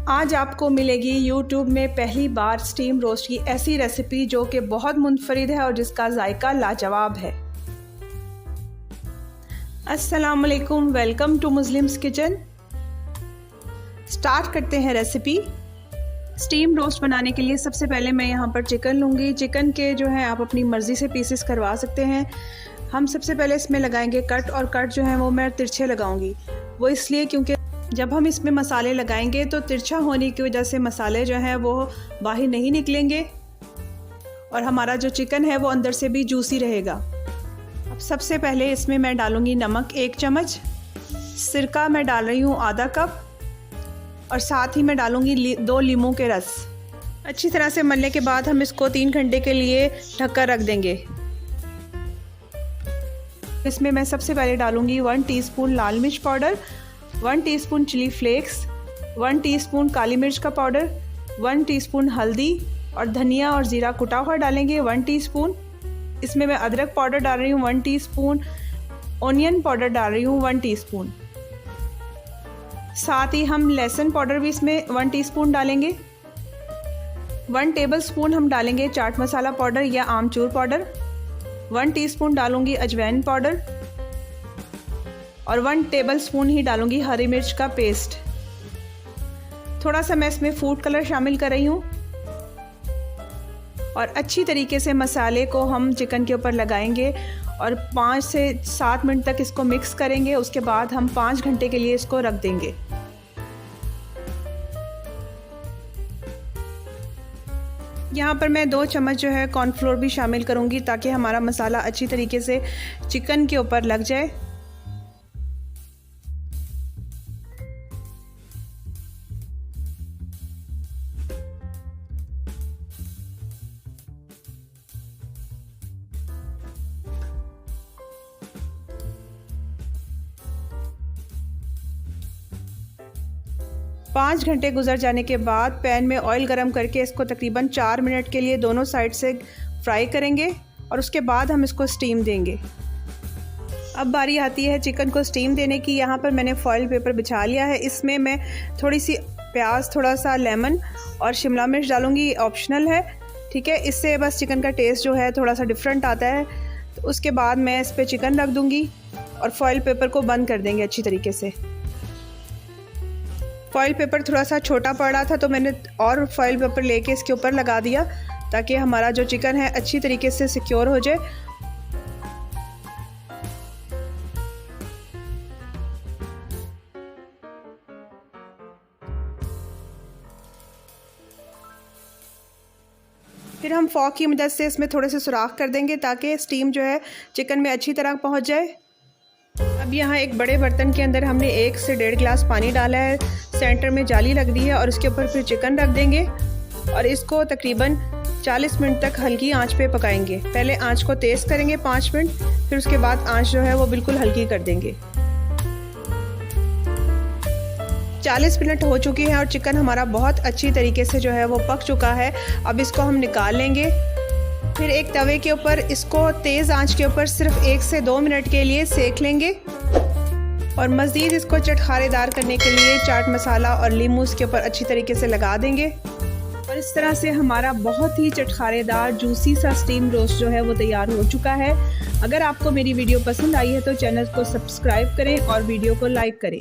आज आपको मिलेगी YouTube में पहली बार स्टीम रोस्ट की ऐसी रेसिपी जो कि बहुत मुनफरिद है और जिसका जायका लाजवाब है। अस्सलाम वालेकुम, welcome to Muslims kitchen. Start करते हैं रेसिपी। स्टीम रोस्ट बनाने के लिए सबसे पहले मैं यहाँ पर चिकन लूँगी। चिकन के जो है आप अपनी मर्ज़ी से पीसेस करवा सकते हैं। हम सबसे पहले इसमें लगाएंगे कट, और कट जो है वो मैं तिरछे लगाऊंगी। वो इसलिए क्योंकि जब हम इसमें मसाले लगाएंगे तो तिरछा होने की वजह से मसाले जो हैं वो बाहर नहीं निकलेंगे और हमारा जो चिकन है वो अंदर से भी जूसी रहेगा। अब सबसे पहले इसमें मैं डालूंगी नमक 1 चम्मच, सिरका मैं डाल रही हूँ आधा कप, और साथ ही मैं डालूंगी 2 लीमू के रस। अच्छी तरह से मलने के बाद हम इसको 3 घंटे के लिए ढककर रख देंगे। इसमें मैं सबसे पहले डालूंगी 1 टीस्पून लाल मिर्च powder, 1 teaspoon chilli flakes, 1 teaspoon काली मिर्च का पाउडर, 1 टीस्पून हल्दी, और धनिया और ज़ीरा कुटा हुआ डालेंगे 1 टीस्पून। इसमें मैं अदरक पाउडर डाल रही हूँ 1 टीस्पून, ऑनियन पाउडर डाल रही हूँ 1 टीस्पून। साथ ही हम लहसुन पाउडर भी इसमें 1 टीस्पून डालेंगे। 1 टेबलस्पून हम डालेंगे चाट मसाला पाउडर या आमचूर पाउडर, 1 टीस्पून डालूंगी अजवाइन पाउडर, और 1 टेबलस्पून ही डालूंगी हरी मिर्च का पेस्ट। थोड़ा सा मैं इसमें फूड कलर शामिल कर रही हूँ, और अच्छी तरीके से मसाले को हम चिकन के ऊपर लगाएंगे और 5 से 7 मिनट तक इसको मिक्स करेंगे। उसके बाद हम 5 घंटे के लिए इसको रख देंगे। यहाँ पर मैं 2 चम्मच जो है कॉर्नफ्लोर भी शामिल करूँगी ताकि हमारा मसाला अच्छी तरीके से चिकन के ऊपर लग जाए। पाँच घंटे गुजर जाने के बाद पैन में ऑयल गरम करके इसको तकरीबन 4 मिनट के लिए दोनों साइड से फ्राई करेंगे, और उसके बाद हम इसको स्टीम देंगे। अब बारी आती है चिकन को स्टीम देने की। यहाँ पर मैंने फॉइल पेपर बिछा लिया है। इसमें मैं थोड़ी सी प्याज, थोड़ा सा लेमन और शिमला मिर्च डालूँगी, ऑप्शनल है, ठीक है। इससे बस चिकन का टेस्ट जो है थोड़ा सा डिफरेंट आता है। तो उसके बाद मैं इस पर चिकन रख दूँगी और फॉइल पेपर को बंद कर देंगे अच्छी तरीके से। फॉइल पेपर थोड़ा सा छोटा पड़ रहा था तो मैंने और फॉइल पेपर लेके इसके ऊपर लगा दिया ताकि हमारा जो चिकन है अच्छी तरीके से सिक्योर हो जाए। फिर हम फॉक की मदद से इसमें थोड़े से सुराख कर देंगे ताकि स्टीम जो है चिकन में अच्छी तरह पहुंच जाए। अब यहाँ एक बड़े बर्तन के अंदर हमने 1 से 1.5 गिलास पानी डाला है। सेंटर में जाली लग रही है और उसके ऊपर फिर चिकन रख देंगे और इसको तकरीबन 40 मिनट तक हल्की आंच पे पकाएंगे। पहले आंच को तेज़ करेंगे 5 मिनट, फिर उसके बाद आंच जो है वो बिल्कुल हल्की कर देंगे। 40 मिनट हो चुकी है और चिकन हमारा बहुत अच्छी तरीके से जो है वो पक चुका है। अब इसको हम निकाल लेंगे। फिर एक तवे के ऊपर इसको तेज़ आंच के ऊपर सिर्फ 1 से 2 मिनट के लिए सेक लेंगे, और मज़ीद इसको चटखारेदार करने के लिए चाट मसाला और नींबू इसके ऊपर अच्छी तरीके से लगा देंगे। और इस तरह से हमारा बहुत ही चटखारेदार जूसी सा स्टीम रोस्ट जो है वो तैयार हो चुका है। अगर आपको मेरी वीडियो पसंद आई है तो चैनल को सब्सक्राइब करें और वीडियो को लाइक करें।